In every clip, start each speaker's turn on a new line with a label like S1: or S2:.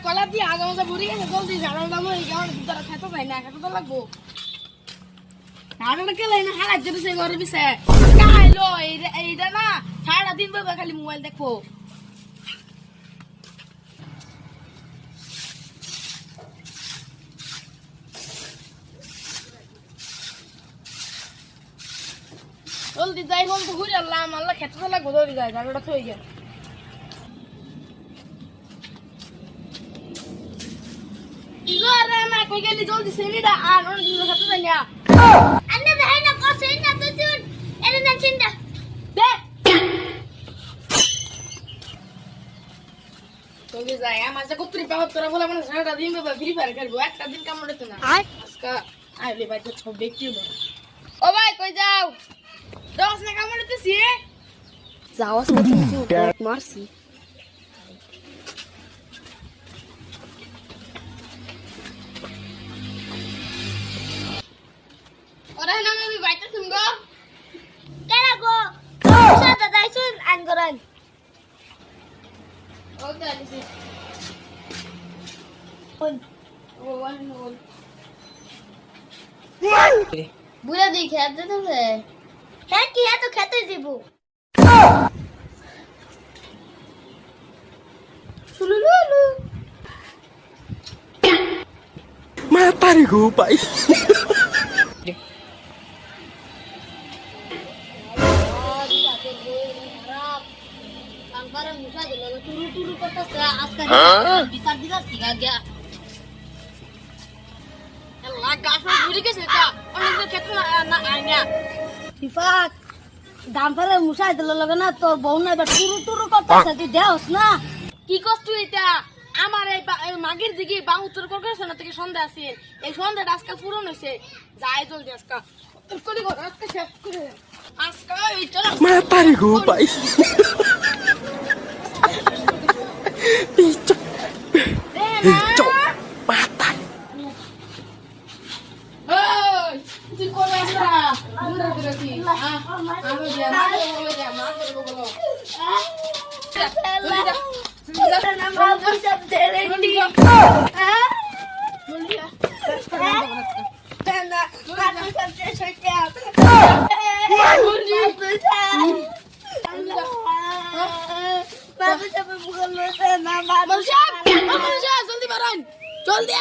S1: কলা দিয়ে আগা মজা বুড়ি গেছে জলদি ঝাড়াল দাম এই কেমন ভিতরে খেতে চাই না খেতে তো লাগবো ঝাড়াল কে লাইনা হালা যেতে সে ঘরে বিছে কাইলো এইটা না সারা দিন বাবা খালি মোবাইল দেখবো জলদি যাই বলতো ঘুরে আল্লাহ আল্লাহ খেতে তো লাগবো জলদি যাই ঝাড়ালটা থই গেল Igora na koi geli joldi senida আর ওর জন্য খেতে যাই না আন্না দেখাই না কসে না তো তুই এর না চিন্তা দে জলদি যাই আমার যা কতরি পাওয়া তোরা বলে মানে সারাটা দিন বাবা ফ্রি ফায়ার খেলবো একটা দিন কাম করতে না আজকে আইলে ভাই তো সব দেখি ও ভাই কই যাও দশ না কাম করতেছি যাও আজকে তুমি মারছি Orang nama lebih baca sungguh. Kan aku bisa tak sun anggaran. Oke di sini. Oh. Bulan di खेत तो है. है किया तो खेते जीबू. Sululu.
S2: Mata nih gue pak.
S1: Barang musa dulu turu kota askar bisa tiga gaya gas buri ke seta orang ketna na anya sifat dampare musa dulu lagana তোর বউ না বা turu কতা সাথে দেওস না কি কষ্ট এটা আমার এই মাগির দিকে বা উত্তর কলকাতা না থেকে সন্ধ্যা আছে এই সন্ধ্যাটা আজকাল পূরণ হইছে যাই জলদি আজকা কলি গো আজকা শেষ করে আজকা এই চল
S2: Mata nih gue pak. Cok, mata.
S1: Hei, si korasa, bener berarti. Anu dia, makan. Nama bisa berhenti. Mulia. Tanda, aku sampai sejam. Bagus sampai bukan lupa nama. Manusia, joldi baran, joldi.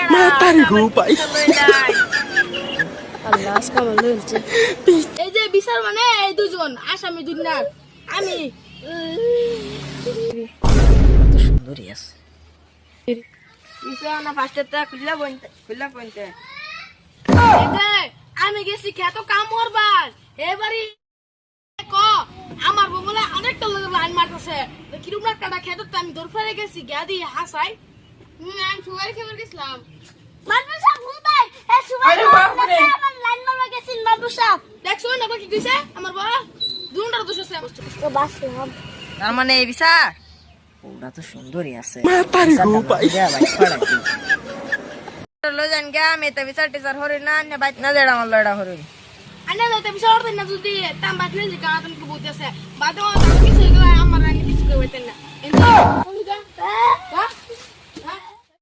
S2: Mata nih gue pak.
S1: Allah sekarang lucu. এই যে বিচার মানে এই দুজন আসামি দুনিয়ার আমি
S2: কত সুন্দরী আছে
S1: বিচার না ফার্স্টেতে খুললা পয়েন্টে আমি গেছি খেতো কাম করবার এবারে ক আমার বলে অনেকটা লোক লাইন মারতেছে কিরকম একটা খেতো আমি দৌড় ফেলে গেছি গাদি হাসাই আমি সুগার খেয়ে গেছিলাম বাবু সাহেব ঘুমাই এ সুগার আমার লাইন মারবা গেছিন বাবু সাহেব দেখছো না কি কইছে আমার বাবা দুটার দোষ আছে ও বাসলাম
S3: তার মানে এই বিচার ওরা তো সুন্দরই আছে
S2: Mata nih gue pak.
S3: লো জান গা আমি তো বিচার টিচার হরি না নে বাইত না দেড়া আমার লড়া হরি
S1: আনে তো বিচার দিন না যদি তাম বাতলে যে কানা তুমি বুঝতেছে বাদে কিছু গলা আমার রানি কিছু কইতেন না